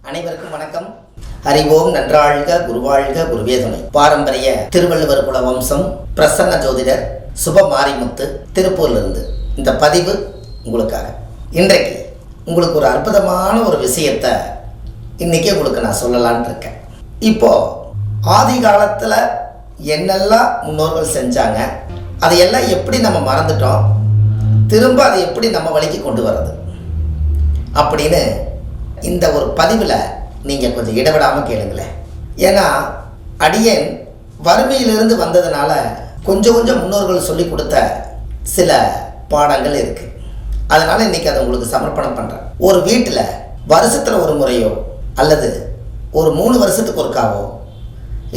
அனைவருக்கும் வணக்கம். அறிவோம் நன்றாழ்க குருவாழ்க குருவே துணை. பாரம்பரிய திருவள்ளுவர் குல வம்சம் பிரசன்ன ஜோதிடர் சுப மாரிமுத்து திருப்பூர்லிருந்து இந்த பதிவு உங்களுக்காக. இன்றைக்கு உங்களுக்கு ஒரு அற்புதமான ஒரு விஷயத்தை இன்னைக்கு உங்களுக்கு நான் சொல்லலான்னு இருக்கேன். இப்போ ஆதி காலத்தில் என்னெல்லாம் முன்னோர்கள் செஞ்சாங்க, அதையெல்லாம் எப்படி நம்ம மறந்துட்டோம், திரும்ப அதை எப்படி நம்ம வழிக்கு கொண்டு வர்றது அப்படின்னு இந்த ஒரு பதிவில் நீங்கள் கொஞ்சம் இடவிடாமல் கேளுங்களேன். ஏன்னா அடியேன் வறுமையிலிருந்து வந்ததுனால கொஞ்சம் முன்னோர்கள் சொல்லி கொடுத்த சில பாடங்கள் இருக்குது. அதனால் இன்றைக்கி அதை உங்களுக்கு சமர்ப்பணம் பண்ணுறேன். ஒரு வீட்டில் வருஷத்தில் ஒரு முறையோ அல்லது ஒரு 3 வருஷத்துக்கு ஒருக்காவோ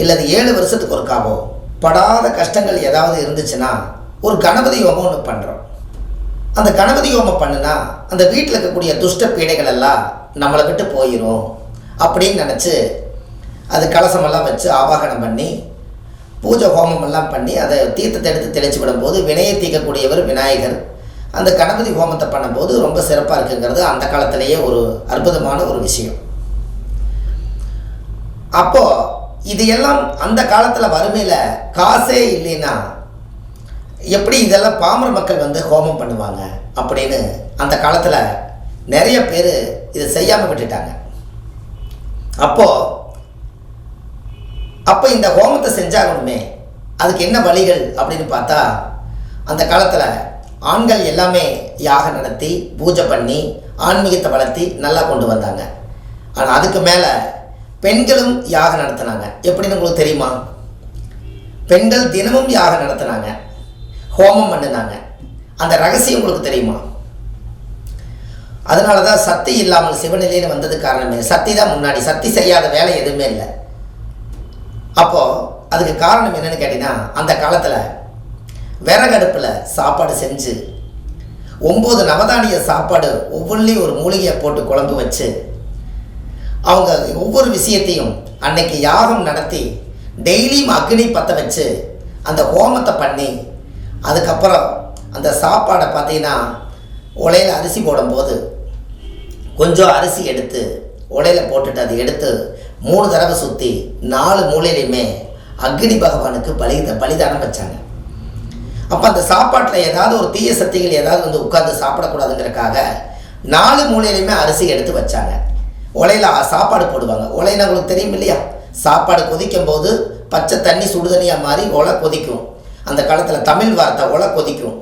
இல்லது 7 வருஷத்துக்கு ஒருக்காவோ படாத கஷ்டங்கள் ஏதாவது இருந்துச்சுன்னா ஒரு கணபதி ஹோமம் ஒன்று பண்ணுறோம். அந்த கணபதி ஹோமம் பண்ணுனா அந்த வீட்டில் இருக்கக்கூடிய துஷ்ட பீடைகள் எல்லாம் நம்மளை விட்டு போயிடும் அப்படின்னு நினச்சி அது கலசமெல்லாம் வச்சு ஆவாகனம் பண்ணி பூஜை ஹோமமெல்லாம் பண்ணி அதை தீர்த்தத்தை எடுத்து தெளிச்சு விடும்போது வினையை தீர்க்கக்கூடியவர் விநாயகர். அந்த கணபதி ஹோமத்தை பண்ணும்போது ரொம்ப சிறப்பாக இருக்குங்கிறது அந்த காலத்திலேயே ஒரு அற்புதமான ஒரு விஷயம். அப்போது இது எல்லாம் அந்த காலத்தில் வறுமையில் காசே இல்லைன்னா எப்படி இதெல்லாம் பாமர மக்கள் வந்து ஹோமம் பண்ணுவாங்க அப்படின்னு அந்த காலத்தில் நிறைய பேர் இதை செய்யாமல் விட்டுட்டாங்க. அப்போ இந்த ஹோமத்தை செஞ்சாகணுமே, அதுக்கு என்ன வழிகள் அப்படின்னு பார்த்தா அந்த காலத்தில் ஆண்கள் எல்லாமே யாகம் நடத்தி பூஜை பண்ணி ஆன்மீகத்தை வளர்த்தி நல்லா கொண்டு வந்தாங்க. ஆனால் அதுக்கு மேலே பெண்களும் யாகம் நடத்தினாங்க. எப்படின்னு உங்களுக்கு தெரியுமா? பெண்கள் தினமும் யாகம் நடத்தினாங்க, ஹோமம் பண்ணினாங்க. அந்த ரகசியம் உங்களுக்கு தெரியுமா? அதனால தான் சக்தி இல்லாமல் சிவநிலைன்னு வந்தது காரணமே. சக்தி தான் முன்னாடி. சக்தி செய்யாத வேலை எதுவுமே இல்லை. அப்போது அதுக்கு காரணம் என்னென்னு கேட்டிங்கன்னா, அந்த காலத்தில் விறகடுப்பில் சாப்பாடு செஞ்சு 9 நவதானிய சாப்பாடு ஒவ்வொன்றிலையும் ஒரு மூலிகையை போட்டு குழம்பு வச்சு அவங்க ஒவ்வொரு விஷயத்தையும் அன்னைக்கு யாகம் நடத்தி டெய்லியும் அக்னி பற்ற வச்சு அந்த ஹோமத்தை பண்ணி அதுக்கப்புறம் அந்த சாப்பாடை பார்த்தீங்கன்னா உலையில் அரிசி போடும்போது கொஞ்சம் அரிசி எடுத்து உலையில் போட்டுட்டு அதை எடுத்து 3 தடவை சுற்றி 4 மூலையிலையுமே அக்னி பகவானுக்கு பலிதானம் வச்சாங்க. அப்போ அந்த சாப்பாட்டில் ஏதாவது ஒரு தீய சக்திகள் ஏதாவது வந்து உட்கார்ந்து சாப்பிடக்கூடாதுங்கிறதுக்காக 4 மூலையிலையுமே அரிசி எடுத்து வச்சாங்க. உலையில் சாப்பாடு போடுவாங்க. உலையில் உங்களுக்கு தெரியும் இல்லையா? சாப்பாடு கொதிக்கும் போது பச்சை தண்ணி சுடுதண்ணியாக மாறி உலை கொதிக்கும். அந்த காலத்தில் தமிழ் வார்த்தை உலை கொதிக்கும்.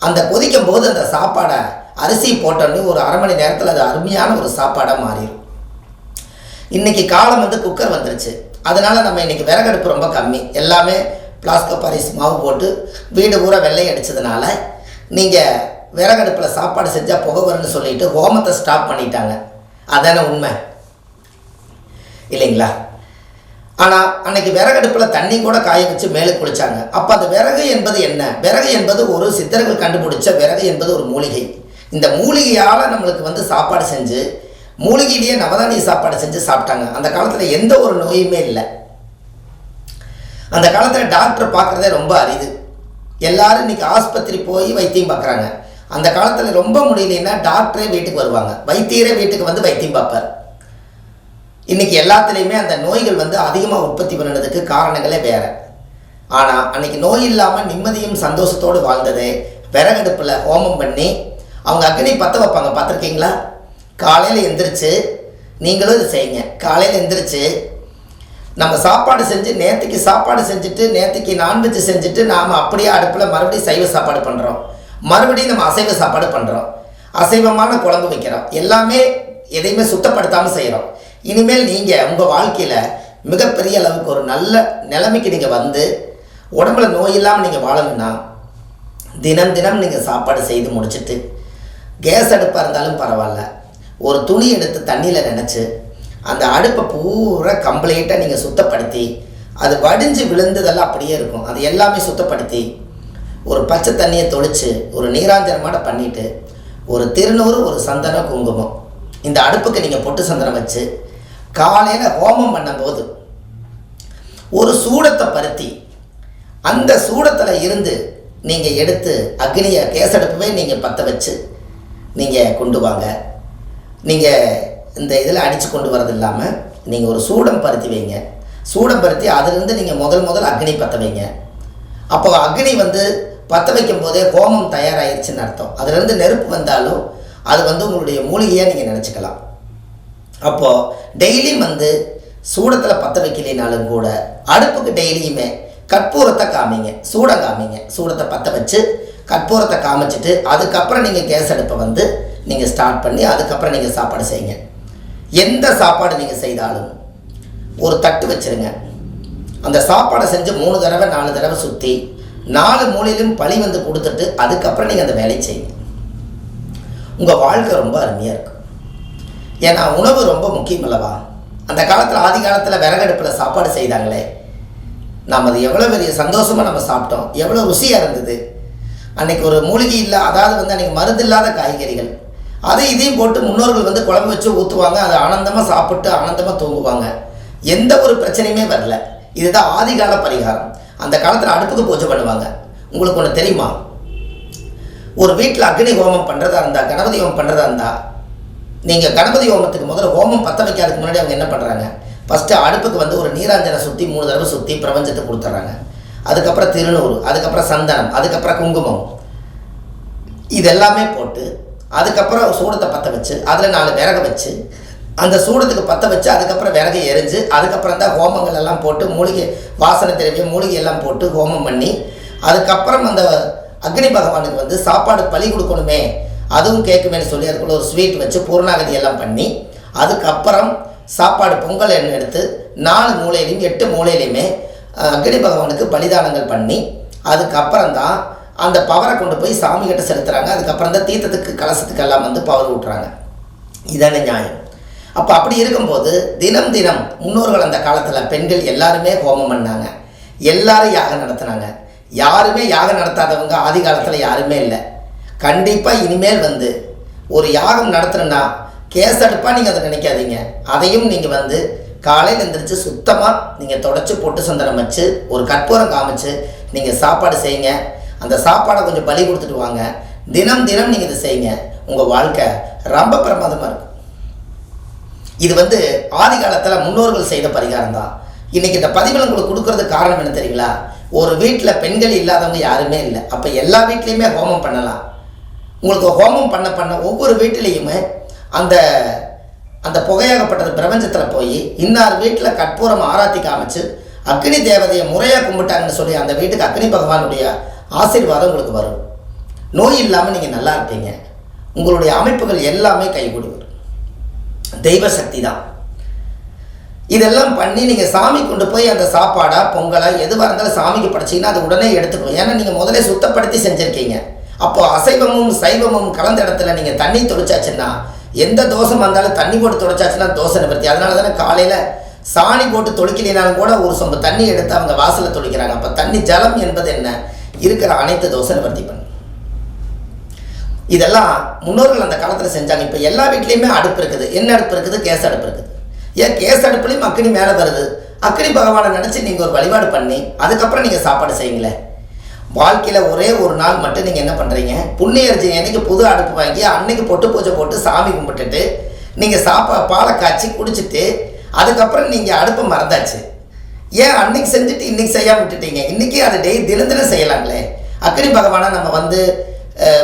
அந்த கொதிக்கும் போது அந்த சாப்பாடை அரிசி போட்டோன்னு ஒரு அரை மணி நேரத்தில் அது அருமையான ஒரு சாப்பாடாக மாறிடும். இன்றைக்கி காலம் வந்து குக்கர் வந்துருச்சு. அதனால் நம்ம இன்றைக்கி விறகடுப்பு ரொம்ப கம்மி. எல்லாமே பிளாஸ்டிக் பாரிஸ் மாவு போட்டு வீடு பூரா வெள்ளை அடித்ததுனால நீங்கள் விறகடுப்பில் சாப்பாடு செஞ்சால் புகை வரும்னு சொல்லிட்டு ஹோமத்தை ஸ்டாப் பண்ணிட்டாங்க. அதான உண்மை இல்லைங்களா? ஆனால் அன்னைக்கு விறகடுப்பில் தண்ணி கூட காய வச்சு மேலே குளிச்சாங்க. அப்போ அந்த விறகு என்பது என்ன? விறகு என்பது ஒரு சித்தர்கள் கண்டுபிடிச்ச விறகு என்பது ஒரு மூலிகை. இந்த மூலிகையால் நம்மளுக்கு வந்து சாப்பாடு செஞ்சு மூலிகையிலேயே நவதானிய சாப்பாடு செஞ்சு சாப்பிட்டாங்க. அந்த காலத்தில் எந்த ஒரு நோயுமே இல்லை. அந்த காலத்தில் டாக்டர் பார்க்குறதே ரொம்ப அரிது. எல்லாரும் இன்றைக்கி ஆஸ்பத்திரி போய் வைத்தியம் பார்க்குறாங்க. அந்த காலத்தில் ரொம்ப முடியலைன்னா டாக்டரே வீட்டுக்கு வருவாங்க, வைத்தியரே வீட்டுக்கு வந்து வைத்தியம் பார்ப்பார். இன்றைக்கி எல்லாத்துலேயுமே அந்த நோய்கள் வந்து அதிகமாக உற்பத்தி பண்ணுறதுக்கு காரணங்களே வேறு. ஆனால் அன்றைக்கி நோய் இல்லாமல் நிம்மதியும் சந்தோஷத்தோடு வாழ்ந்ததே விறகடுப்பில் ஹோமம் பண்ணி அவங்க அக்னி பற்ற வைப்பாங்க. பார்த்துருக்கீங்களா? காலையில் எந்திரிச்சு நீங்களும் இது செய்யுங்க. காலையில் எந்திரிச்சு நம்ம சாப்பாடு செஞ்சு நேற்றுக்கு சாப்பாடு செஞ்சுட்டு நேற்றுக்கு நான்வெஜ் செஞ்சுட்டு நாம் அப்படியே அடுப்பில் மறுபடியும் சைவ சாப்பாடு பண்ணுறோம், மறுபடியும் நம்ம அசைவ சாப்பாடு பண்ணுறோம், அசைவமான குழம்பு வைக்கிறோம். எல்லாமே எதையுமே சுத்தப்படுத்தாமல் செய்கிறோம். இனிமேல் நீங்கள் உங்கள் வாழ்க்கையில் மிகப்பெரிய அளவுக்கு ஒரு நல்ல நிலைமைக்கு நீங்கள் வந்து உடம்புல நோய் இல்லாமல் நீங்கள் வாழணும்னா தினம் நீங்கள் சாப்பாடு செய்து முடிச்சுட்டு கேஸ் அடுப்பாக இருந்தாலும் பரவாயில்ல, ஒரு துணி எடுத்து தண்ணியில் நினச்சி அந்த அடுப்பை பூரா கம்ப்ளீட்டாக நீங்கள் சுத்தப்படுத்தி அது வடிஞ்சு விழுந்ததெல்லாம் அப்படியே இருக்கும். அது எல்லாமே சுத்தப்படுத்தி ஒரு பச்சை தண்ணியை தொளித்து ஒரு நீராஞ்சனமாட பண்ணிவிட்டு ஒரு திருநூறு ஒரு சந்தனம் குங்குமம் இந்த அடுப்புக்கு நீங்கள் பொட்டு சந்தனம் வச்சு காலையில் ஹோமம் பண்ணும்போது ஒரு சூடத்தை பருத்தி அந்த சூடத்தில் இருந்து நீங்கள் எடுத்து அக்னியை கேஸ் அடுப்பவே நீங்கள் பற்ற வச்சு நீங்கள் கொண்டு வாங்க. நீங்கள் இந்த இதில் அடித்து கொண்டு வரது இல்லாமல் நீங்கள் ஒரு சூடம் பருத்தி வைங்க. சூடம் பருத்தி அதிலிருந்து நீங்கள் முதல் அக்னி பற்ற வைங்க. அப்போ அக்னி வந்து பற்ற வைக்கும் போதே ஹோமம் தயாராகிடுச்சுன்னு அர்த்தம். அதுலேருந்து நெருப்பு வந்தாலும் அது வந்து உங்களுடைய மூலிகையாக நீங்கள் நினச்சிக்கலாம். அப்போது டெய்லியும் வந்து சூடத்தில் பற்ற வைக்கலினாலும் கூட அடுப்புக்கு டெய்லியுமே கற்பூரத்தை காமிங்க, சூடம் காமிங்க. சூடத்தை பற்ற வச்சு கற்பூரத்தை காமிச்சிட்டு அதுக்கப்புறம் நீங்கள் கேஸ் அடுப்பை வந்து நீங்கள் ஸ்டார்ட் பண்ணி அதுக்கப்புறம் நீங்கள் சாப்பாடு செய்யுங்க. எந்த சாப்பாடு நீங்கள் செய்தாலும் ஒரு தட்டு வச்சுருங்க. அந்த சாப்பாடை செஞ்சு 3 தடவை 4 தடவை சுற்றி 4 மூலையிலும் பழி வந்து கொடுத்துட்டு அதுக்கப்புறம் நீங்கள் அந்த வேலையை செய்யுங்க. உங்கள் வாழ்க்கை ரொம்ப அருமையாக இருக்கும். ஏன்னா உணவு ரொம்ப முக்கியம் அல்லவா? அந்த காலத்தில் ஆதி காலத்தில் விறகடுப்பில் சாப்பாடு செய்தாங்களே, நாம் அது எவ்வளோ பெரிய சந்தோஷமாக நம்ம சாப்பிட்டோம், எவ்வளோ ருசியாக இருந்தது. அன்றைக்கி ஒரு மூலிகை இல்லை, அதாவது வந்து அன்றைக்கி மருந்து இல்லாத காய்கறிகள், அதை இதையும் போட்டு முன்னோர்கள் வந்து குழம்பு வச்சு ஊற்றுவாங்க. அதை ஆனந்தமாக சாப்பிட்டு ஆனந்தமாக தூங்குவாங்க. எந்த ஒரு பிரச்சனையுமே வரல. இதுதான் ஆதிகால பரிகாரம். அந்த காலத்தில் அடுப்புக்கு பூஜை பண்ணுவாங்க. உங்களுக்கு ஒன்று தெரியுமா? ஒரு வீட்டில் அக்னி ஹோமம் பண்ணுறதா இருந்தால், கணபதி ஹோமம் பண்ணுறதா இருந்தால், நீங்கள் கணபதி ஹோமத்துக்கு முதல்ல ஹோமம் பற்ற வைக்காததுக்கு முன்னாடி அவங்க என்ன பண்ணுறாங்க, ஃபஸ்ட்டு அடுப்புக்கு வந்து ஒரு நீராஞ்சனை சுற்றி 3 தடவை சுற்றி பிரபஞ்சத்தை கொடுத்துட்றாங்க. அதுக்கப்புறம் திருநூறு, அதுக்கப்புறம் சந்தனம், அதுக்கப்புறம் குங்குமம், இதெல்லாமே போட்டு அதுக்கப்புறம் சூடத்தை பற்ற வச்சு அதில் 4 விறகு வச்சு அந்த சூடத்துக்கு பற்ற வச்சு அதுக்கப்புறம் விறகு எரிஞ்சு அதுக்கப்புறம் தான் ஹோமங்கள் எல்லாம் போட்டு மூலிகை வாசனை திரவியம் மூலிகை எல்லாம் போட்டு ஹோமம் பண்ணி அதுக்கப்புறம் அந்த அக்னி பகவானுக்கு வந்து சாப்பாடு பலி கொடுக்கணுமே, அதுவும் கேட்குமேனு சொல்லி அதுக்குள்ள ஒரு ஸ்வீட் வச்சு பூர்ணாகதி எல்லாம் பண்ணி அதுக்கப்புறம் சாப்பாடு பொங்கல் எண்ணெய் எடுத்து 4 மூலையிலையும் 8 மூலையிலையுமே அக்னி பகவானுக்கு பலிதானங்கள் பண்ணி அதுக்கப்புறம் தான் அந்த பவரை கொண்டு போய் சாமிகிட்ட செலுத்துகிறாங்க. அதுக்கப்புறம் தான் தீர்த்தத்துக்கு கலசத்துக்கு எல்லாம் வந்து பவர் விட்டுறாங்க. இதான நியாயம். அப்போ அப்படி இருக்கும்போது தினம் முன்னோர்கள் அந்த காலத்தில் பெண்கள் எல்லாருமே ஹோமம் பண்ணாங்க, எல்லாரும் யாகம் நடத்துனாங்க. யாருமே யாகம் நடத்தாதவங்க ஆதி காலத்தில் யாருமே இல்லை. கண்டிப்பாக இனிமேல் வந்து ஒரு யாகம் நடத்துணுன்னா கேஸ் அடுப்பாக நீங்கள் அதை நினைக்காதீங்க. அதையும் நீங்கள் வந்து காலையில் எழுந்திரிச்சு சுத்தமாக நீங்கள் தொடச்சி பொட்டு சந்தனம் வச்சு ஒரு கற்பூரம் காமிச்சு நீங்கள் சாப்பாடு செய்யுங்க. அந்த சாப்பாடை கொஞ்சம் பலி கொடுத்துட்டு வாங்க. தினம் நீங்கள் இதை செய்யுங்க. உங்கள் வாழ்க்கை ரொம்ப பிரமாதமாக இருக்கும். இது வந்து ஆதி காலத்தில் முன்னோர்கள் செய்த பரிகாரம் தான். இன்றைக்கி இந்த பதிவில் உங்களுக்கு கொடுக்கறதுக்கு காரணம் என்ன தெரியுங்களா? ஒரு வீட்டில் பெண்கள் இல்லாதவங்க யாருமே இல்லை. அப்போ எல்லா வீட்லேயுமே ஹோமம் பண்ணலாம். உங்களுக்கு ஹோமம் பண்ண ஒவ்வொரு வீட்டிலையுமே அந்த அந்த புகையாகப்பட்டது பிரபஞ்சத்தில் போய் இன்னார் வீட்டில் கற்பூரம் ஆராத்தி காமிச்சு அக்னி தேவதையை முறையாக கும்பிட்டாங்கன்னு சொல்லி அந்த வீட்டுக்கு அக்னி பகவானுடைய ஆசீர்வாதம் உங்களுக்கு வரும். நோய் இல்லாமல் நீங்கள் நல்லா இருப்பீங்க. உங்களுடைய அமைப்புகள் எல்லாமே கைகூடி வரும். தெய்வ சக்தி தான். இதெல்லாம் பண்ணி நீங்கள் சாமி கொண்டு போய் அந்த சாப்பாடா பொங்கலா எதுவாக இருந்தாலும் சாமிக்கு படைச்சிங்கன்னா அது உடனே எடுத்துக்கணும். ஏன்னா நீங்கள் முதலே சுத்தப்படுத்தி செஞ்சுருக்கீங்க. அப்போது அசைவமும் சைவமும் கலந்த இடத்துல நீங்கள் தண்ணி தொளிச்சாச்சுன்னா எந்த தோசம் வந்தாலும் தண்ணி போட்டு தொலைச்சாச்சுன்னா தோசை நிவர்த்தி. அதனால தானே காலையில் சாணி போட்டு தொளிக்கலினாலும் கூட ஒரு சொம்பு தண்ணி எடுத்து அவங்க வாசலில் தொளிக்கிறாங்க. அப்போ தண்ணி ஜலம் என்பது என்ன? இருக்கிற அனைத்து தோசை நிவர்த்தி பண்ணு. இதெல்லாம் முன்னோர்கள் அந்த காலத்தில் செஞ்சாங்க. இப்போ எல்லா வீட்லேயுமே அடுப்பு இருக்குது. என்ன அடுப்பு இருக்குது? கேஸ் அடுப்பு இருக்குது. ஏன் கேஸ் அடுப்புலையும் அக்னி மேலே வருது. அக்னி பகவானை நினச்சி நீங்கள் ஒரு வழிபாடு பண்ணி அதுக்கப்புறம் நீங்கள் சாப்பாடு செய்யுங்களேன். வாழ்க்கையில் ஒரே ஒரு நாள் மட்டும் நீங்கள் என்ன பண்ணுறீங்க, புண்ணியர்ஜி அன்றைக்கி புது அடுப்பு வாங்கி அன்றைக்கி பொட்டு பூஜை போட்டு சாமி கும்பிட்டுட்டு நீங்கள் பாலை காய்ச்சி குடிச்சிட்டு அதுக்கப்புறம் நீங்கள் அடுப்பை மறந்தாச்சு. ஏன் அன்றைக்கி செஞ்சுட்டு இன்றைக்கி செய்யாமல் விட்டுட்டீங்க? இன்றைக்கி அதை தினம் செய்யலாங்களே. அக்னி பகவானை நம்ம வந்து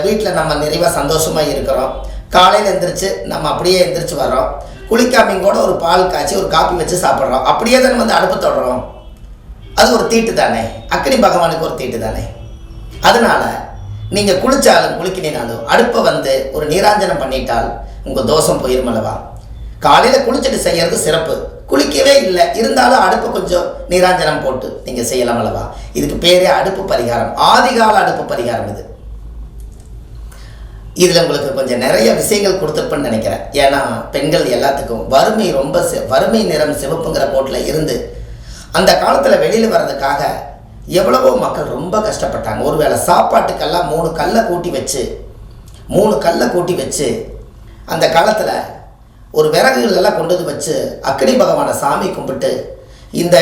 வீட்டில் நம்ம நிறைவாக சந்தோஷமாக இருக்கிறோம். காலையில் எழுந்திரிச்சு நம்ம அப்படியே எழுந்திரிச்சு வர்றோம். குளிக்காமையும் கூட ஒரு பால் காய்ச்சி ஒரு காப்பி வச்சு சாப்பிட்றோம். அப்படியே தானே வந்து அடுப்பு தொடறோம். அது ஒரு தீட்டு தானே, அக்னி பகவானுக்கு ஒரு தீட்டு தானே. அதனால் நீங்கள் குளித்தாலும் குளிக்கினாலும் அடுப்பை வந்து ஒரு நீராஞ்சனம் பண்ணிட்டால் உங்கள் தோஷம் போயிடும் அல்லவா. காலையில் குளிச்சுட்டு செய்கிறது சிறப்பு. குளிக்கவே இல்லை இருந்தாலும் அடுப்பு கொஞ்சம் நீராஞ்சனம் போட்டு நீங்கள் செய்யலாம் அல்லவா. இதுக்கு பேரே அடுப்பு பரிகாரம், ஆதிகால அடுப்பு பரிகாரம். இதில் உங்களுக்கு கொஞ்சம் நிறைய விஷயங்கள் கொடுத்துருப்பேன்னு நினைக்கிறேன். ஏன்னா பெண்கள் எல்லாத்துக்கும் வறுமை ரொம்ப வறுமை நிறம் சிவப்புங்கிற போட்டில் இருந்து அந்த காலத்தில் வெளியில் வர்றதுக்காக எவ்வளவோ மக்கள் ரொம்ப கஷ்டப்பட்டாங்க. ஒருவேளை சாப்பாட்டுக்கெல்லாம் 3 கல்லை கூட்டி வச்சு அந்த காலத்தில் ஒரு விறகுகளெல்லாம் கொண்டு வந்து வச்சு அக்னி பகவானை சாமி கும்பிட்டு இந்த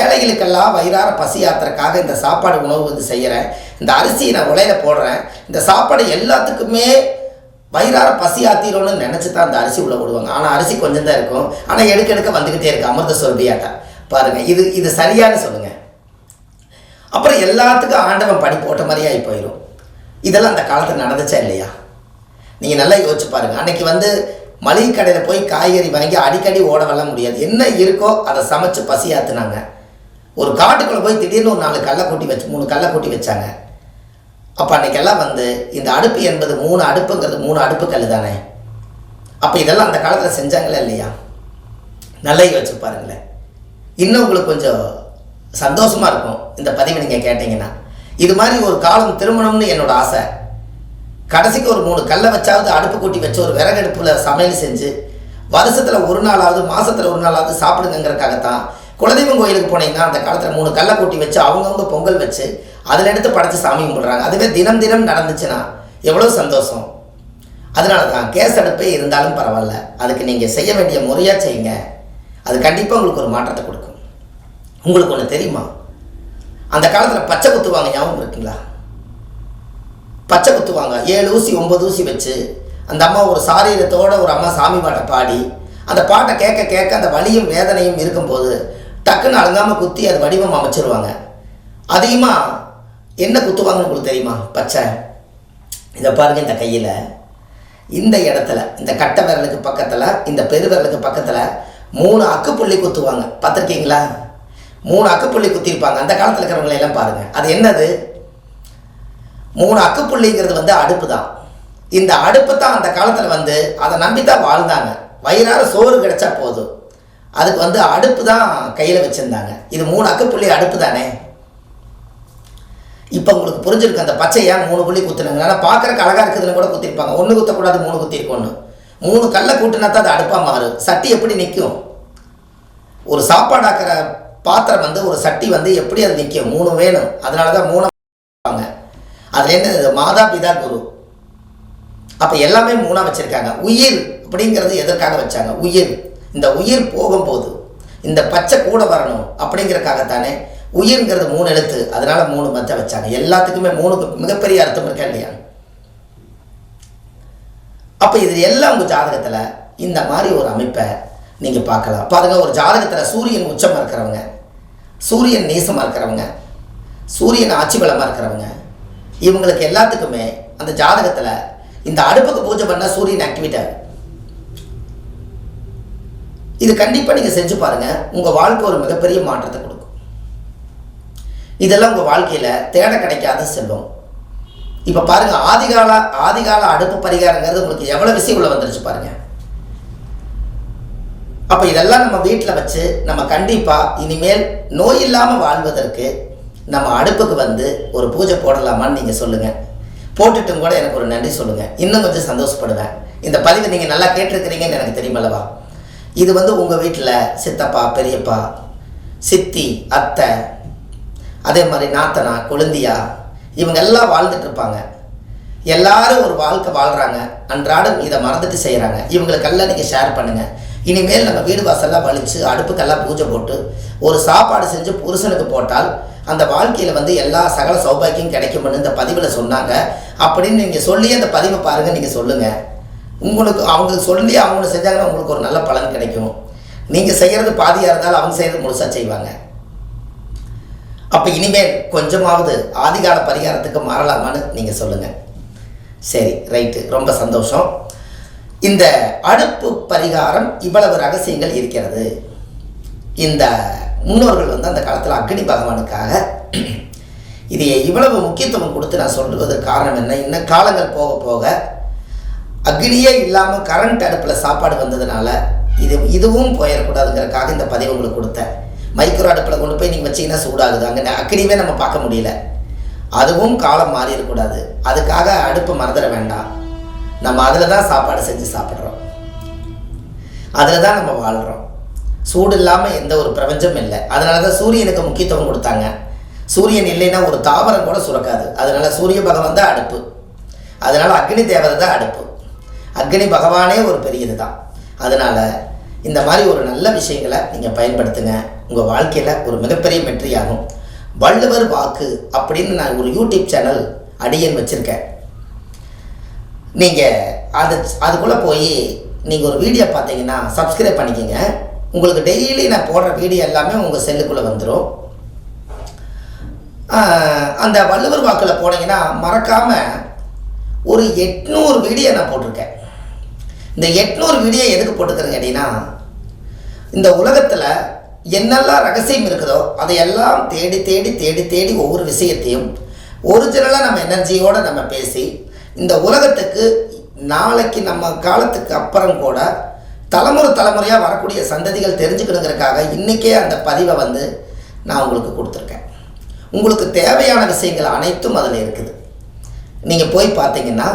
ஏழைகளுக்கெல்லாம் வயிறார பசி ஆத்துறதுக்காக இந்த சாப்பாடு உணவு வந்து செய்கிறேன், இந்த அரிசி நான் உலையில போடுறேன், இந்த சாப்பாடு எல்லாத்துக்குமே வயிறார பசி ஆத்திரோன்னு நினச்சி தான் அந்த அரிசி உள்ளே விடுவாங்க. ஆனால் அரிசி கொஞ்சம் தான் இருக்கும், ஆனால் எடுக்க எடுக்க வந்துக்கிட்டே இருக்கு அமிர்த சுரபியாட்டா. பாருங்கள், இது சரியானு சொல்லுங்கள். அப்புறம் எல்லாத்துக்கும் ஆண்டவன் படி போட்ட மாதிரியே ஆகி போயிடும். இதெல்லாம் அந்த காலத்தில் நடந்துச்சா இல்லையா? நீங்கள் நல்லா யோசிச்சு பாருங்கள். அன்றைக்கி வந்து மளிகை கடையில் போய் காய்கறி வாங்கி அடிக்கடி ஓட வரலாம் முடியாது. என்ன இருக்கோ அதை சமைச்சு பசி ஆற்றுனாங்க. ஒரு காட்டுக்குள்ளே போய் திடீர்னு ஒரு 4 கல்லை கூட்டி வச்சு 3 கல்லை கூட்டி வச்சாங்க. அப்போ அன்றைக்கெல்லாம் வந்து இந்த அடுப்பு என்பது 3 அடுப்புங்கிறது 3 அடுப்பு கல் தானே. அப்போ இதெல்லாம் அந்த காலத்தில் செஞ்சாங்களே இல்லையா? நல்லா யோசிச்சு பாருங்களேன். இன்னும் உங்களுக்கு கொஞ்சம் சந்தோஷமாக இருக்கும் இந்த பதிவை நீங்கள் கேட்டிங்கன்னா. இது மாதிரி ஒரு காலம் திருமணம்னு என்னோட ஆசை. கடைசிக்கு ஒரு 3 கல்லை வச்சாவது அடுப்பு கூட்டி வச்சு ஒரு விறகடுப்பில் சமையல் செஞ்சு வருஷத்தில் ஒரு நாளாவது மாதத்தில் ஒரு நாளாவது சாப்பிடுங்கிறதுக்காகத்தான். குலதெய்வம் கோயிலுக்கு போனீங்கன்னா அந்த காலத்தில் 3 கல்லை கூட்டி வச்சு அவங்கவுங்க பொங்கல் வச்சு அதில் எடுத்து படைச்சு சாமி கும்பிடுறாங்க. அதுவே தினம் தினம் நடந்துச்சுன்னா எவ்வளோ சந்தோஷம். அதனால தான் கேஸ் அடுப்பே இருந்தாலும் பரவாயில்ல, அதுக்கு நீங்கள் செய்ய வேண்டிய முறையாக செய்யுங்க. அது கண்டிப்பாக உங்களுக்கு ஒரு மாற்றத்தை கொடுக்கும். உங்களுக்கு ஒன்று தெரியுமா? அந்த காலத்தில் பச்சை குத்துவாங்க, ஞாபகம் இருக்குங்களா? பச்சை குத்துவாங்க 7 ஊசி 9 ஊசி வச்சு அந்த அம்மா ஒரு சாரீரத்தோடு ஒரு அம்மா சாமி பாட்டை பாடி அந்த பாட்டை கேட்க கேட்க அந்த வலியும் வேதனையும் இருக்கும்போது டக்குன்னு அழுங்காமல் குத்தி அது வடிவம் அமைச்சிருவாங்க. அதிகமாக என்ன குத்துவாங்கன்னு உங்களுக்கு தெரியுமா? பச்சை. இதை பாருங்கள், இந்த கையில் இந்த இடத்துல இந்த கட்டை விரலுக்கு பக்கத்தில் இந்த பெருவிரலுக்கு பக்கத்தில் 3 அக்குப்புள்ளி குத்துவாங்க. பார்த்துருக்கீங்களா? 3 அக்குப்புள்ளி குத்திருப்பாங்க. அந்த காலத்தில் இருக்கிறவங்களை எல்லாம் பாருங்கள். அது என்னது? 3 அக்குப்புள்ளிங்கிறது வந்து அடுப்பு தான். இந்த அடுப்பு தான் அந்த காலத்தில் வந்து அதை நம்பி தான் வாழ்ந்தாங்க. வயிறார சோறு கிடைச்சா போதும், அதுக்கு வந்து அடுப்பு தான் கையில் வச்சுருந்தாங்க. இது 3 அக்குப்புள்ளி அடுப்பு தானே. இப்போ உங்களுக்கு புரிஞ்சிருக்கு அந்த பச்சையா 3 புள்ளி குத்துனாங்க. ஆனால் பார்க்குறக்கு அழகாக இருக்குதுன்னு கூட குத்திருப்பாங்க. 1 குத்தக்கூடாது 3 குத்திருக்கோன்னு. 3 கல்லை கூட்டினா தான் அது அடுப்பாக மாறும். சட்டி எப்படி நிற்கும்? ஒரு சாப்பாடு ஆக்கிற பாத்திரம் வந்து ஒரு சட்டி வந்து எப்படி அது நிற்கும்? 3 வேணும். அதனால தான் 3 வாங்க. அதில் என்ன மாதா பிதா குரு. அப்போ எல்லாமே 3 வச்சுருக்காங்க. உயிர் அப்படிங்கிறது எதற்காக வச்சாங்க? உயிர். இந்த உயிர் போகும்போது இந்த பச்சை கூட வரணும் அப்படிங்கிறக்காகத்தானே. உயிர்ங்கிறது 3 எழுத்து, அதனால 3 மத்த வச்சாங்க. எல்லாத்துக்குமே 3க்கு மிகப்பெரிய அர்த்தம் இருக்கா இல்லையா? அப்போ இது எல்லாம் உங்கள் ஜாதகத்தில் இந்த மாதிரி ஒரு அமைப்பை நீங்கள் பார்க்கலாம். பாருங்கள், ஒரு ஜாதகத்தில் சூரியன் உச்சமாக இருக்கிறவங்க, சூரியன் நீசமாக இருக்கிறவங்க, சூரியன் ஆட்சி பலமாக இருக்கிறவங்க, இவங்களுக்கு எல்லாத்துக்குமே அந்த ஜாதகத்தில் இந்த அடுப்புக்கு பூஜை பண்ணால் சூரியன் ஆக்டிவேட் ஆகும். இது கண்டிப்பாக நீங்கள் செஞ்சு பாருங்கள். உங்கள் வாழ்க்கை ஒரு மிகப்பெரிய மாற்றத்தை கொடுக்கும். இதெல்லாம் உங்கள் வாழ்க்கையில் தேட கிடைக்காத செல்வம். இப்போ பாருங்கள், ஆதிகால அடுப்பு பரிகாரங்கிறது உங்களுக்கு எவ்வளோ விஷயம் உள்ள வந்துருச்சு பாருங்கள். அப்போ இதெல்லாம் நம்ம வீட்டில் வச்சு நம்ம கண்டிப்பாக இனிமேல் நோய் இல்லாமல் வாழ்வதற்கு நம்ம அடுப்புக்கு வந்து ஒரு பூஜை போடலாமான்னு நீங்கள் சொல்லுங்கள். போட்டுட்டும் கூட எனக்கு ஒரு நன்றி சொல்லுங்கள். இன்னும் கொஞ்சம் சந்தோஷப்படுவேன். இந்த பதிவை நீங்கள் நல்லா கேட்டிருக்கிறீங்கன்னு எனக்கு தெரியுமல்லவா? இது வந்து உங்கள் வீட்டில் சித்தப்பா, பெரியப்பா, சித்தி, அத்தை, அதே மாதிரி நாத்தனா, கொழுந்தியா, இவங்க எல்லாம் வாழ்ந்துட்டு இருப்பாங்க. எல்லாரும் ஒரு வாழ்க்கை வாழ்கிறாங்க. அன்றாடம் இதை மறந்துட்டு செய்கிறாங்க. இவங்களுக்கெல்லாம் நீங்கள் ஷேர் பண்ணுங்கள். இனிமேல் நம்ம வீடு வாசல்லாம் வலித்து அடுப்புக்கெல்லாம் பூஜை போட்டு ஒரு சாப்பாடு செஞ்சு புருஷனுக்கு போட்டால் அந்த வாழ்க்கையில் வந்து எல்லா சகல சௌபாக்கியம் கிடைக்கும்னு இந்த பதிவில் சொன்னாங்க. அப்படின்னு நீங்கள் சொல்லி அந்த பதிவை பாருங்கள். நீங்கள் சொல்லுங்கள். உங்களுக்கு அவங்க சொல்லி அவங்க செஞ்சாங்கன்னா உங்களுக்கு ஒரு நல்ல பலன் கிடைக்கும். நீங்கள் செய்கிறது பாதியாக இருந்தாலும் அவங்க செய்கிறது முழுசாக செய்வாங்க. அப்போ இனிமேல் கொஞ்சமாவது ஆதிகால பரிகாரத்துக்கு மாறலாமான்னு நீங்கள் சொல்லுங்கள். சரி, ரைட்டு, ரொம்ப சந்தோஷம். இந்த அடுப்பு பரிகாரம் இவ்வளவு ரகசியங்கள் இருக்கிறது. இந்த முன்னோர்கள் வந்து அந்த காலத்தில் அக்னி பகவானுக்காக இதை இவ்வளவு முக்கியத்துவம் கொடுத்து நான் சொல்வதற்கு காரணம் என்ன? இன்னும் காலங்கள் போக போக அக்னியே இல்லாமல் கரண்ட் அடுப்பில் சாப்பாடு வந்ததுனால இதுவும் போயிடக்கூடாதுங்கிறதுக்காக இந்த பதிவு உங்களுக்கு கொடுத்தேன். மைக்ரோ அடுப்பில் கொண்டு போய் நீங்கள் வச்சிங்கன்னா சூடாகுது. அங்கே அக்னியே நம்ம பார்க்க முடியல. அதுவும் காலம் மாறிடக்கூடாது. அதுக்காக அடுப்பை மறந்துட வேண்டாம். நம்ம அதில் தான் சாப்பாடு செஞ்சு சாப்பிட்றோம். அதில் தான் நம்ம வாழ்கிறோம். சூடு இல்லாமல் எந்த ஒரு பிரபஞ்சமும் இல்லை. அதனால தான் சூரியனுக்கு முக்கியத்துவம் கொடுத்தாங்க. சூரியன் இல்லைன்னா ஒரு தாவரம் கூட சுரக்காது. அதனால சூரிய பகவான் தான் அடுப்பு. அதனால அக்னி தேவதை தான் அடுப்பு. அக்னி பகவானே ஒரு பெரியது தான். அதனால் இந்த மாதிரி ஒரு நல்ல விஷயங்களை நீங்கள் பயன்படுத்துங்க. உங்கள் வாழ்க்கையில் ஒரு மிகப்பெரிய வெற்றியாகும். வள்ளுவர் வாக்கு அப்படின்னு நான் ஒரு யூடியூப் சேனல் அடியன் வச்சுருக்கேன். நீங்கள் அதுக்குள்ளே போய் நீங்கள் ஒரு வீடியோ பார்த்தீங்கன்னா சப்ஸ்கிரைப் பண்ணிக்கோங்க. உங்களுக்கு டெய்லி நான் போடுற வீடியோ எல்லாமே உங்கள் செல்லுக்குள்ளே வந்துடும். அந்த வள்ளுவர் வாக்கில் போனீங்கன்னா மறக்காமல் ஒரு 800 வீடியோ நான் போட்டிருக்கேன். இந்த 800 வீடியோ எதுக்கு போட்டுக்கிறேங்க அப்படின்னா, இந்த உலகத்தில் என்னெல்லாம் ரகசியம் இருக்குதோ அதையெல்லாம் தேடி தேடி தேடி தேடி ஒவ்வொரு விஷயத்தையும் ஒரிஜினலாக நம்ம எனர்ஜியோடு நம்ம பேசி இந்த உலகத்துக்கு நாளைக்கு நம்ம காலத்துக்கு அப்புறம் கூட தலைமுறையாக வரக்கூடிய சந்ததிகள் தெரிஞ்சுக்கணுங்கிறதுக்காக இன்றைக்கே அந்த பதிவை நான் உங்களுக்கு கொடுத்துருக்கேன். உங்களுக்கு தேவையான விஷயங்கள் அனைத்தும் அதில் இருக்குது. நீங்கள் போய் பார்த்தீங்கன்னா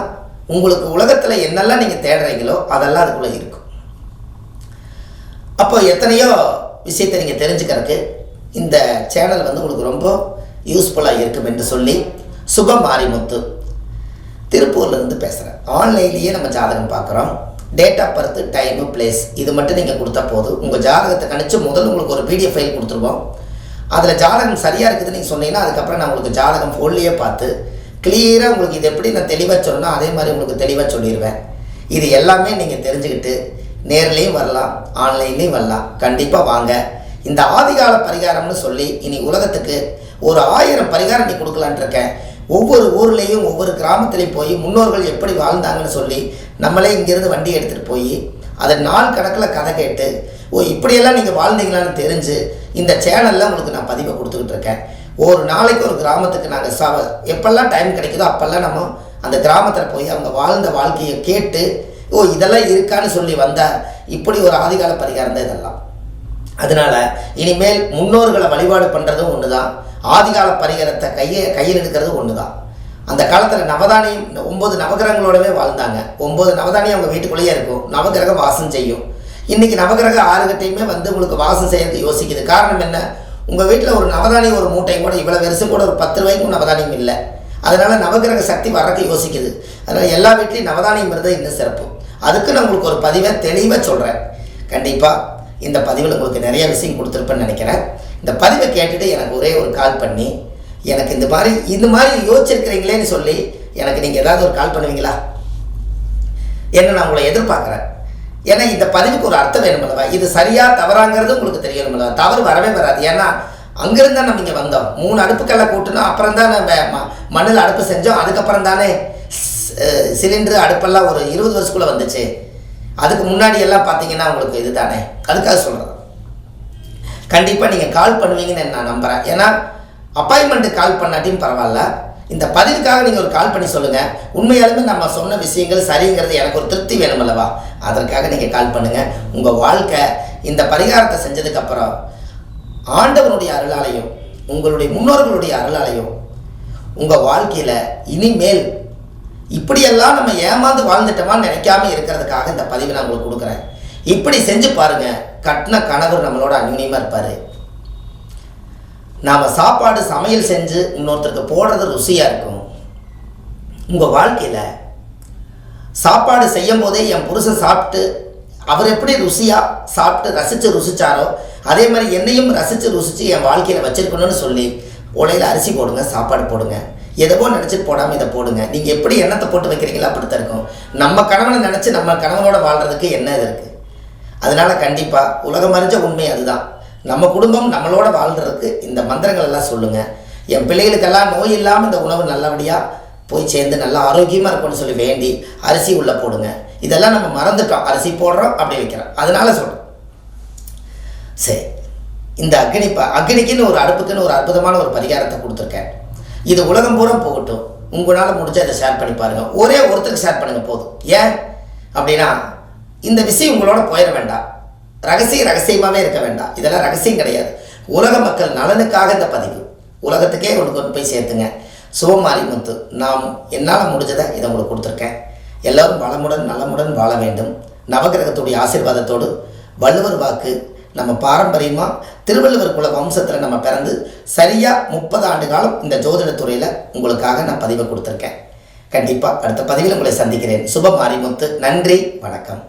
உங்களுக்கு உலகத்தில் என்னெல்லாம் நீங்கள் தேடுறீங்களோ அதெல்லாம் அதுக்குள்ளே இருக்கும். அப்போ எத்தனையோ விஷயத்தை நீங்கள் தெரிஞ்சுக்கிறதுக்கு இந்த சேனல் உங்களுக்கு ரொம்ப யூஸ்ஃபுல்லாக இருக்கும் என்று சொல்லி சுப மாரிமுத்து திருப்பூர்லேருந்து பேசுகிறேன். ஆன்லைன்லேயே நம்ம ஜாதகம் பார்க்குறோம். Date of birth, time, place இது மட்டும் நீங்கள் கொடுத்தா போதும். உங்கள் ஜாதகத்தை கணிச்சு முதல்ல உங்களுக்கு ஒரு PDF ஃபைல் கொடுத்துருவோம். அதில் ஜாதகம் சரியாக இருக்குதுன்னு நீங்கள் சொன்னீங்கன்னா அதுக்கப்புறம் நான் உங்களுக்கு ஜாதகம் ஃபோன்லேயே பார்த்து கிளியராக உங்களுக்கு இது எப்படி நான் தெளிவாக சொல்லணும் அதே மாதிரி உங்களுக்கு தெளிவாக சொல்லிடுவேன். இது எல்லாமே நீங்கள் தெரிஞ்சுக்கிட்டு நேர்லேயும் வரலாம், ஆன்லைன்லேயும் வரலாம். கண்டிப்பாக வாங்க. இந்த ஆதிகால பரிகாரம்னு சொல்லி இனி உலகத்துக்கு ஒரு 1000 பரிகாரம் நீ கொடுக்கலான் இருக்கேன். ஒவ்வொரு ஊர்லேயும் ஒவ்வொரு கிராமத்துலேயும் போய் முன்னோர்கள் எப்படி வாழ்ந்தாங்கன்னு சொல்லி நம்மளே இங்கேருந்து வண்டி எடுத்துகிட்டு போய் அதை நாள் கணக்கில் கதை கேட்டு இப்படியெல்லாம் நீங்கள் வாழ்ந்தீங்களான்னு தெரிஞ்சு இந்த சேனலில் உங்களுக்கு நான் பதிவை கொடுத்துக்கிட்டு இருக்கேன். ஒரு நாளைக்கு ஒரு கிராமத்துக்கு நாங்கள் எப்பெல்லாம் டைம் கிடைக்குதோ அப்போல்லாம் நம்ம அந்த கிராமத்தில் போய் அவங்க வாழ்ந்த வாழ்க்கையை கேட்டு இதெல்லாம் இருக்கான்னு சொல்லி வந்தால் இப்படி ஒரு ஆதிகால பரிகாரம் தான் இதெல்லாம். அதனால் இனிமேல் முன்னோர்களை வழிபாடு பண்ணுறதும் ஒன்று தான், ஆதிகால பரிகாரத்தை கையில் எடுக்கிறது ஒன்று தான். அந்த காலத்தில் நவதானியம் 9 நவகிரகங்களோடவே வாழ்ந்தாங்க. 9 நவதானியம் அவங்க வீட்டுக்குள்ளேயே இருக்கும். நவகிரகம் வாசம் செய்யும். இன்றைக்கி நவகிரக 6 கட்டையுமே உங்களுக்கு வாசம் செய்யறதுக்கு யோசிக்குது. காரணம் என்ன? உங்கள் வீட்டில் ஒரு நவதானியம் ஒரு மூட்டையும் கூட இவ்வளோ வருஷம் கூட ஒரு 10 ரூபாய்க்கும் நவதானியம் இல்லை. அதனால் நவகிரக சக்தி வர்றதுக்கு யோசிக்குது. அதனால் எல்லா வீட்லேயும் நவதானியம் இருந்தால் இன்னும் சிறப்பு. அதுக்கு நான் உங்களுக்கு ஒரு பதிவை தெளிவாக சொல்கிறேன். கண்டிப்பாக இந்த பதிவில் உங்களுக்கு நிறைய விஷயம் கொடுத்துருப்பேன்னு நினைக்கிறேன். இந்த பதிவை கேட்டுட்டு எனக்கு ஒரே ஒரு கால் பண்ணி எனக்கு இந்த மாதிரி யோசிச்சிருக்கிறீங்களேன்னு சொல்லி எனக்கு நீங்கள் ஏதாவது ஒரு கால் பண்ணுவீங்களா? என்ன நான் உங்களை எதிர்பார்க்குறேன். ஏன்னா இந்த பதிவுக்கு ஒரு அர்த்தம் வேணுமில்லவா? இது சரியாக தவறாங்கிறது உங்களுக்கு தெரியணுமில்லவா? தவறு வரவே வராது. ஏன்னா அங்கேருந்து தான் நம்ம இங்கே வந்தோம். 3 அடுப்புக்கெல்லாம் கூட்டினோம். அப்புறம் தான் நம்ம மண்ணில் அடுப்பு செஞ்சோம். அதுக்கப்புறம் தானே சிலிண்டரு அடுப்பெல்லாம் ஒரு 20 வருஷத்துக்குள்ளே வந்துச்சு. அதுக்கு முன்னாடி எல்லாம் பார்த்தீங்கன்னா உங்களுக்கு இது தானே. அதுக்காக சொல்கிறேன். கண்டிப்பாக நீங்கள் கால் பண்ணுவீங்கன்னு நான் நம்புகிறேன். ஏன்னா அப்பாயின்மெண்ட்டு கால் பண்ணாட்டியும் பரவாயில்ல, இந்த பதிவுக்காக நீங்கள் ஒரு கால் பண்ணி சொல்லுங்கள். உண்மையாலுமே நம்ம சொன்ன விஷயங்கள் சரிங்கிறது எனக்கு ஒரு திருப்தி வேணுமல்லவா? அதற்காக நீங்கள் கால் பண்ணுங்கள். உங்கள் வாழ்க்கை இந்த பரிகாரத்தை செஞ்சதுக்கப்புறம் ஆண்டவனுடைய அருளாலையும் உங்களுடைய முன்னோர்களுடைய அருளாலையும் உங்கள் வாழ்க்கையில் இனிமேல் இப்படியெல்லாம் நம்ம ஏமாந்து வாழ்ந்துட்டோமான்னு நினைக்காம இருக்கிறதுக்காக இந்த பதிவை நான் உங்களுக்கு கொடுக்குறேன். இப்படி செஞ்சு பாருங்கள். கட்டின கணவர் நம்மளோட அந்யுன்யமாக இருப்பார். நாம் சாப்பாடு சமையல் செஞ்சு இன்னொருத்தருக்கு போடுறது ருசியாக இருக்கும். உங்கள் வாழ்க்கையில் சாப்பாடு செய்யும் போதே என் புருஷன் சாப்பிட்டு அவர் எப்படி ருசியாக சாப்பிட்டு ருசிச்சாரோ அதே மாதிரி என்னையும் ருசித்து என் வாழ்க்கையில் வச்சுருக்கணும்னு சொல்லி உலையில் அரிசி போடுங்க, சாப்பாடு போடுங்க. எதவோ நினச்சிட்டு போடாமல் இதை போடுங்க. நீங்கள் எப்படி எண்ணத்தை போட்டு வைக்கிறீங்களோ அப்படித்தான் இருக்கும். நம்ம கணவனை நினச்சி நம்ம கணவனோட வாழ்கிறதுக்கு என்ன இது இருக்குது? அதனால் கண்டிப்பாக உலகம் அறிஞ்ச உண்மை அதுதான். நம்ம குடும்பம் நம்மளோட வாழ்கிறதுக்கு இந்த மந்திரங்கள் எல்லாம் சொல்லுங்கள். என் பிள்ளைகளுக்கெல்லாம் நோய் இல்லாமல் இந்த உணவு நல்லபடியாக போய் சேர்ந்து நல்லா ஆரோக்கியமாக இருக்கும்னு சொல்லி வேண்டி அரிசி உள்ளே போடுங்க. இதெல்லாம் நம்ம மறந்துட்டோம். அரிசி போடுறோம், அப்படி வைக்கிறோம். அதனால் சொல்கிறோம். சரி, இந்த அக்னிக்குன்னு ஒரு அடுப்புக்குன்னு ஒரு அற்புதமான ஒரு பரிகாரத்தை கொடுத்துருக்கேன். இது உலகம் பூரா போகட்டும். உங்களால் முடிஞ்ச அதை ஷேர் பண்ணி பாருங்கள். ஒரே ஒருத்தருக்கு ஷேர் பண்ணுங்கள் போதும். ஏன் அப்படின்னா இந்த விஷயம் உங்களோட போயிட வேண்டாம். ரகசியமாகவே இருக்க வேண்டாம். இதெல்லாம் ரகசியம் கிடையாது. உலக மக்கள் நலனுக்காக இந்த பதிவு உலகத்துக்கே கொண்டு போய் சேர்த்துங்க. சுபமாரிமுத்து நாம் என்னால் முடிஞ்சதை இதை உங்களுக்கு கொடுத்துருக்கேன். எல்லோரும் வளமுடன் நலமுடன் வாழ வேண்டும். நவகிரகத்துடைய ஆசீர்வாதத்தோடு வள்ளுவர் வாக்கு நம்ம பாரம்பரியமாக திருவள்ளுவர் குல வம்சத்தில் நம்ம பிறந்து சரியாக 30 ஆண்டு காலம் இந்த ஜோதிடத்துறையில் உங்களுக்காக நான் பதிவை கொடுத்துருக்கேன். கண்டிப்பாக அடுத்த பதிவில் உங்களை சந்திக்கிறேன். சுப மாரிமுத்து. நன்றி, வணக்கம்.